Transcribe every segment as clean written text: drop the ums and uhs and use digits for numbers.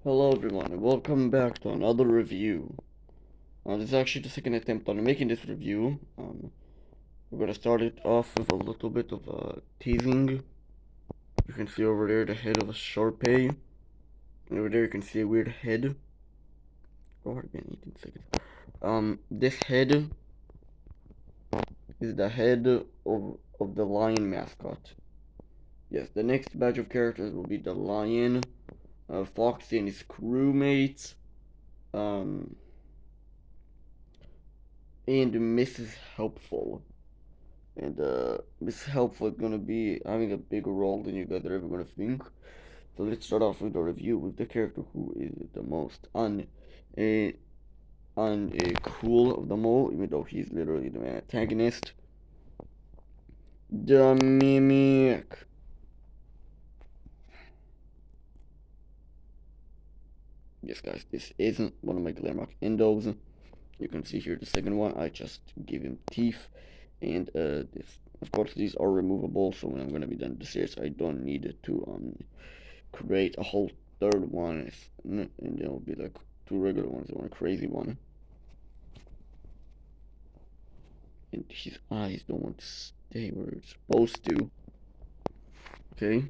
Hello everyone, and welcome back to another review. This is actually the second attempt on making this review. We're gonna start it off with a little bit of teasing. You can see over there the head of a Sharpei. And over there you can see a weird head. Oh, again, 18 seconds. This head is the head of the lion mascot. Yes, the next batch of characters will be the lion, Foxy and his crewmates, um, and Mrs. Helpful. And Miss Helpful is gonna be having a bigger role than you guys are ever gonna think. So let's start off with a review with the character who is the most uh, uncool of them all, even though he's literally the main antagonist. The Mimic. Yes, guys, this isn't one of my Glamrock endos. You can see here the second one. I just give him teeth, and this. Of course, these are removable. So when I'm gonna be done with the series, I don't need it to create a whole third one, and it'll be like two regular ones and one crazy one. And his eyes don't want to stay where it's supposed to. Okay,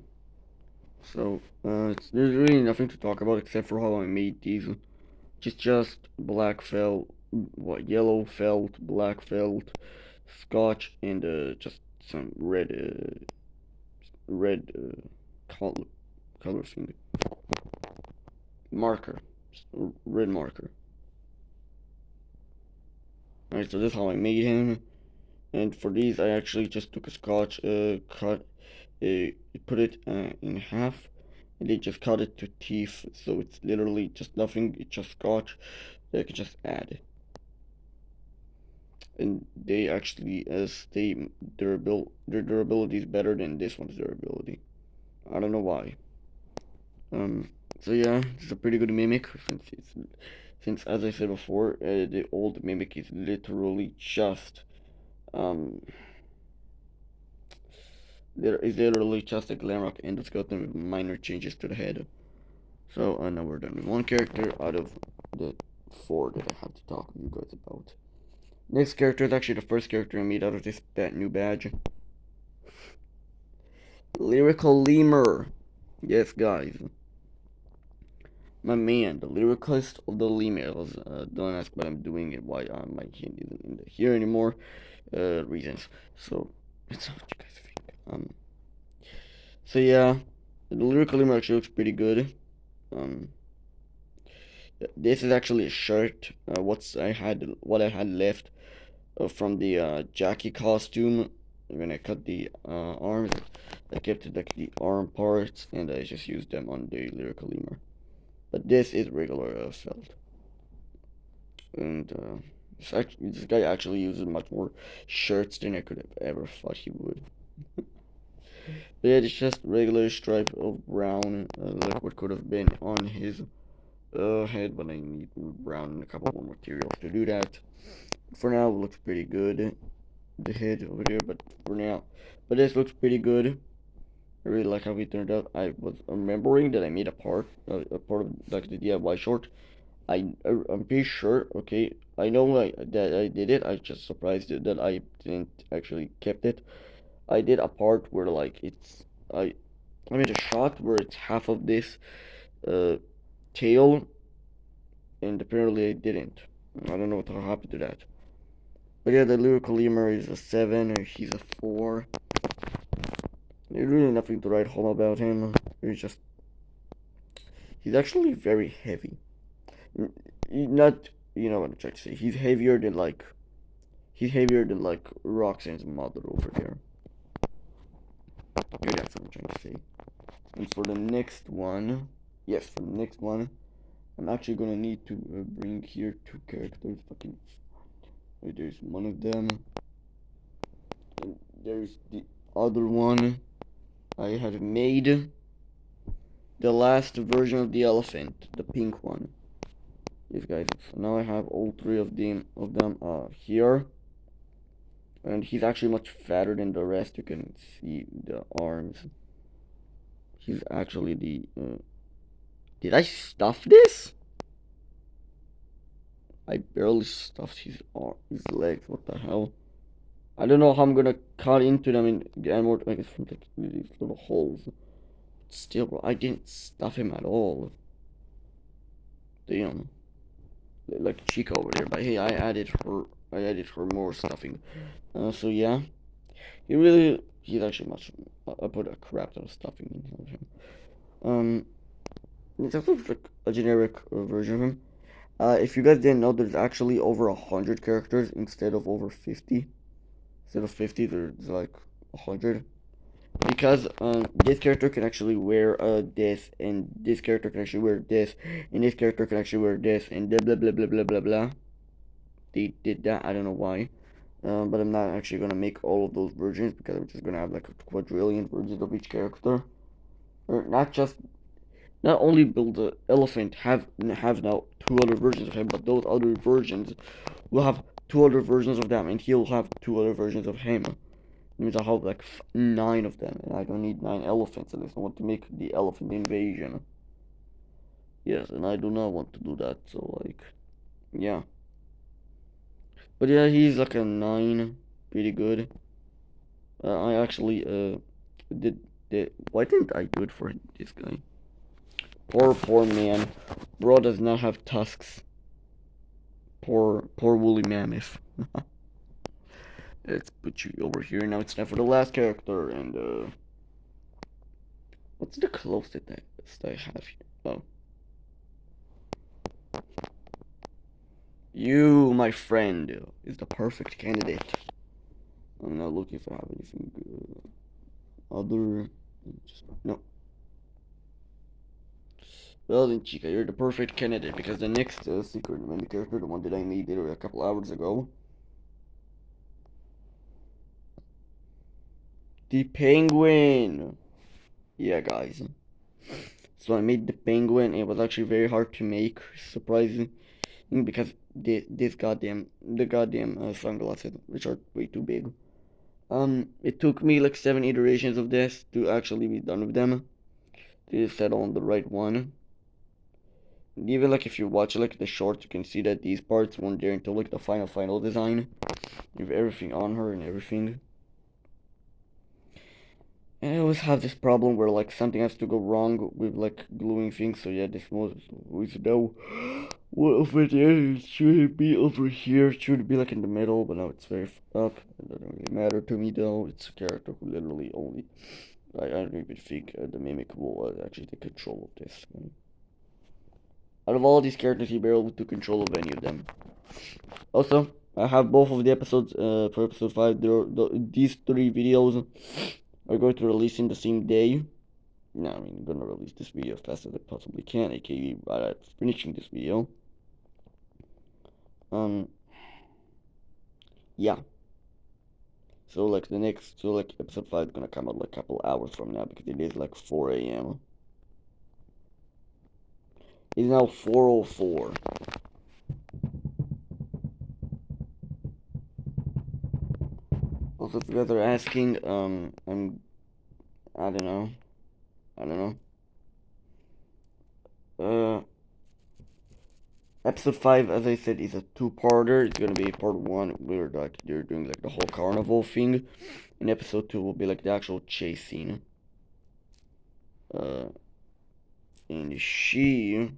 so there's really nothing to talk about except for how I made these. Just black felt, yellow felt, black felt, scotch, and just some red color thing, marker, red marker. Alright, so this is how I made him. And for these, I actually just took a scotch, put it in half, and then just cut it to teeth. So it's literally just nothing. It's just scotch that I can just add. And they actually stay durable. Their durability is better than this one's durability. I don't know why. So yeah, it's a pretty good mimic since as I said before, the old mimic is literally just um there is literally just a Glamrock endoskeleton with minor changes to the head. So now we're done with one character out of the four that I have to talk with you guys about. Next character is actually the first character I made out of this new badge. Lyrical Lemur. Yes, guys. My man, the lyricist of the lemurs. Don't ask what I'm doing and why my hand isn't in here anymore. Reasons. So, let's see what you guys think. So yeah, the lyrical lemur actually looks pretty good. Um, this is actually a shirt. What I had left from the Jackie costume. When I cut the arms, I kept it like the arm parts, and I just used them on the lyrical lemur. But this is regular felt, and this guy actually uses much more shirts than I could have ever thought he would. But yeah, it's just regular stripe of brown, like what could have been on his head, but I need brown and a couple more materials to do that. For now, it looks pretty good. The head over there, but this looks pretty good. I really like how it turned out. I was remembering that I made a part of like the DIY short. I'm pretty sure. Okay, I know that I did it. I just surprised that I didn't actually kept it. I did a part where like I made a shot where it's half of this uh tail, and apparently I didn't. I don't know what happened to that. But yeah, the lyrical lemur is a 7, or he's a 4. There's really nothing to write home about him. He's actually very heavy. Not, you know what I'm trying to say. He's heavier than like Roxanne's mother over there. Yeah, that's what I'm trying to say. And for the next one, yes, for the next one, I'm actually gonna need to bring here two characters. Fucking, wait, there's one of them, and there's the other one. I have made the last version of the elephant, the pink one. Yes, guys. So now I have all three of them here, and he's actually much fatter than the rest. You can see the arms. He's actually the Did I stuff this? I barely stuffed his legs. What the hell? I don't know how I'm gonna cut into them and get more like from these little holes. Still, bro, I didn't stuff him at all. Damn, like Chica over there. But hey, I added her. I added her more stuffing. So yeah, he's actually much. I put a crap ton of stuffing in him. It's actually like a generic version of him. If you guys didn't know, there's actually over 100 characters instead of over 50. Instead of 50, there's like 100. Because this character can actually wear this, and this character can actually wear this, and this character can actually wear this, and blah blah blah blah blah blah blah. They did that. I don't know why. But I'm not actually gonna make all of those versions because I'm just gonna have like a quadrillion versions of each character. Or not only will the elephant have now two other versions of him, but those other versions will have two other versions of them, and he'll have two other versions of him. It means I'll have like 9 of them, and I don't need 9 elephants unless I want to make the elephant invasion. Yes, and I do not want to do that, so like, yeah. But yeah, he's like a 9, pretty good. I actually did. Why didn't I do it for this guy? Poor man. Bro does not have tusks. Poor woolly mammoth. Let's put you over here. Now it's time for the last character, and what's the closest I have here? Oh, you, my friend, is the perfect candidate. I'm not looking if I have anything other. No. Well then, Chica, you're the perfect candidate because the next secret random character, the one that I made literally a couple hours ago, the penguin. Yeah, guys. So I made the penguin. It was actually very hard to make, surprising, because the goddamn sunglasses, which are way too big. It took me like 7 iterations of this to actually be done with them. To settle on the right one. Even like if you watch like the shorts, you can see that these parts weren't there until like the final design. With everything on her and everything. And I always have this problem where like something has to go wrong with like gluing things. So yeah, this was always no. What over there? Should it be over here? Should it be like in the middle? But now it's very up. It doesn't really matter to me though. It's a character who literally only. I don't even think the mimic will actually take control of this. Out of all these characters, he barely took control of any of them. Also, I have both of the episodes for episode 5. These 3 videos are going to release in the same day. No, I mean, I'm gonna release this video as fast as I possibly can, aka right at finishing this video. Yeah. So like episode 5 is gonna come out like a couple hours from now because it is like 4 a.m. It's now 4:04. Also, if you guys are asking, I don't know. Episode 5, as I said, is a 2-parter. It's gonna be part 1 where like they're doing like the whole carnival thing, and episode 2 will be like the actual chase scene. And she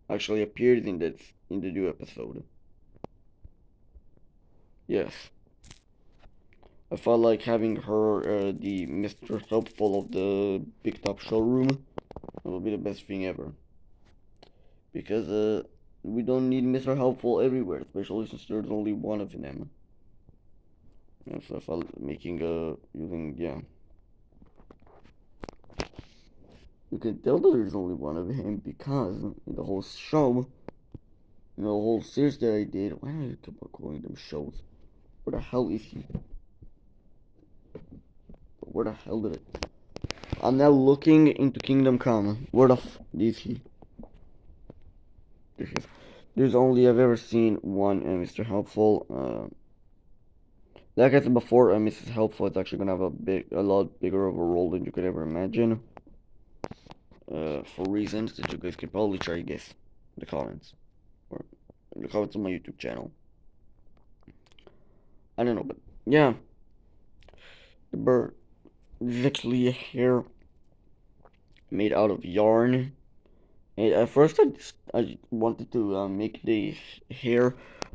actually appeared in the new episode. Yes. I felt like having her the Mr. Helpful of the Big Top Showroom. That would be the best thing ever. Because we don't need Mr. Helpful everywhere, especially since there's only one of them. Yeah, so I felt making using yeah. You can tell that there's only one of him because in the whole show, in the whole series that I did, why do I keep on calling them shows? Where the hell is he? Where the hell did it? I'm now looking into Kingdom Come. Where the f is he? There's only I've ever seen one Mr. Helpful. Like I said before, Mrs. Helpful is actually gonna have a lot bigger of a role than you could ever imagine. for reasons that you guys can probably try to guess in the comments. Or in the comments on my YouTube channel. I don't know, but yeah. The bird is actually a hair made out of yarn. And at first I wanted to make the hair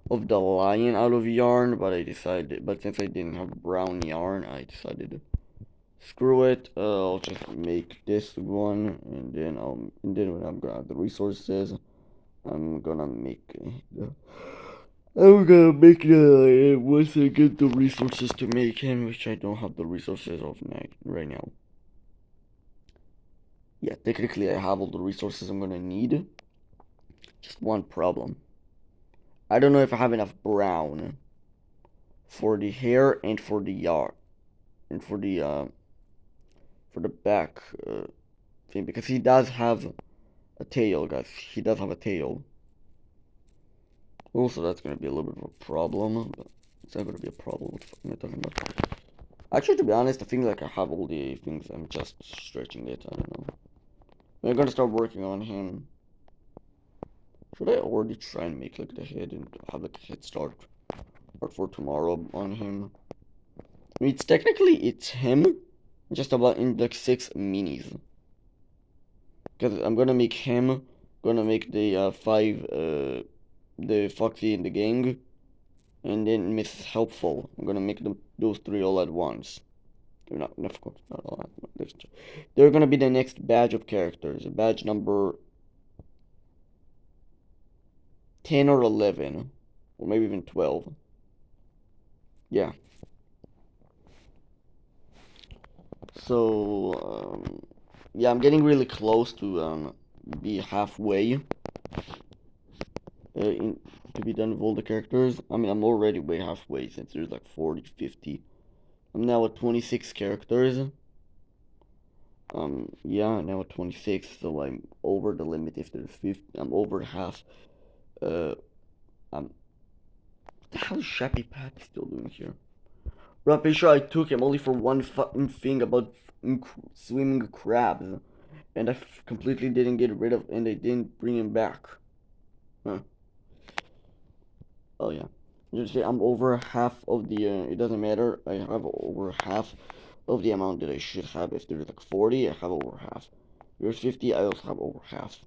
of the lion out of yarn, but since I didn't have brown yarn, I decided to screw it. I'll just make this one, and then when I'm gonna have the resources, I'm gonna make once I get the resources to make him, which I don't have the resources of right now. Yeah, technically I have all the resources I'm gonna need. Just one problem. I don't know if I have enough brown for the hair and for the yard and for the back thing, because he does have a tail, guys. He does have a tail. Also, that's gonna be a little bit of a problem, but it's not gonna be a problem. What the fuck am I talking about? Actually, to be honest, I think like I have all the things. I'm just stretching it. I don't know. I'm gonna start working on him. Should I already try and make like the head and have like a head start for tomorrow on him? I mean, it's him, just about in like 6 minis. Because I'm gonna make him, gonna make the the Foxy and the gang, and then Miss Helpful. I'm gonna make those three all at once. Not, of course, not all at once. They're gonna be the next batch of characters. Badge number 10 or 11, or maybe even 12. Yeah. So, yeah, I'm getting really close to be halfway to be done with all the characters. I mean, I'm already way halfway since there's like 40, 50. I'm now at 26 characters. Yeah, now at 26, so I'm over the limit. If there's 50, I'm over half. What the hell is Shappy Pat still doing here? Bro, I'm pretty sure I took him only for one fucking thing about swimming crabs. And I completely didn't get rid of, and I didn't bring him back. Huh. Oh yeah. You say I'm over half of the, it doesn't matter. I have over half of the amount that I should have. If there's like 40, I have over half. If there's 50, I also have over half.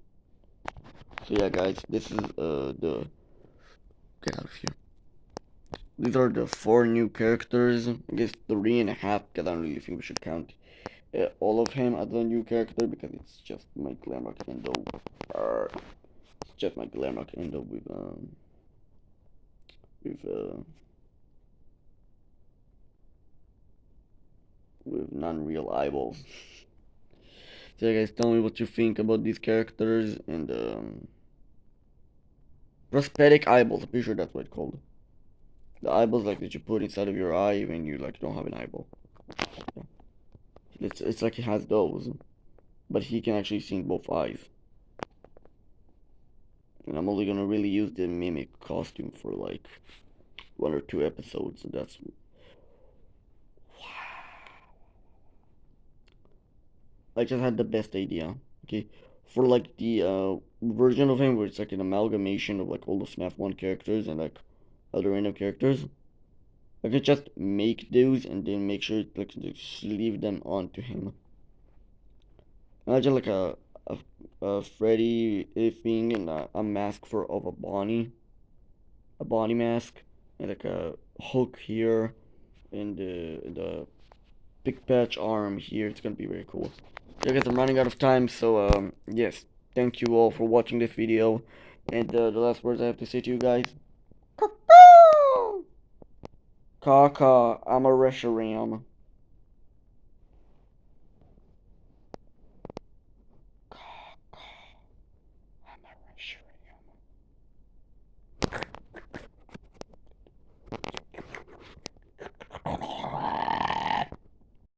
So yeah, guys, this is, get out of here. These are the 4 new characters. I guess 3.5, because I don't really think we should count all of him as a new character, because it's just my Glamrock Endo. It's just my Glamrock Endo with non-real eyeballs. So yeah, guys, tell me what you think about these characters and prosthetic eyeballs. I'm pretty sure that's what it's called. The eyeballs like that you put inside of your eye when you like don't have an eyeball. Yeah. It's like he has those, but he can actually see in both eyes. And I'm only gonna really use the mimic costume for like 1 or 2 episodes. So that's I just had the best idea. Okay, for like the version of him where it's like an amalgamation of like all the FNAF 1 characters and like other random characters. I could just make those and then make sure to like sleeve them onto him. Imagine like a Freddy thing and a mask of a Bonnie mask, and like a hook here, and the big patch arm here. It's gonna be very cool. I guess I'm running out of time, so yes, thank you all for watching this video, and the last words I have to say to you guys. Caw, I'm a Reshiram.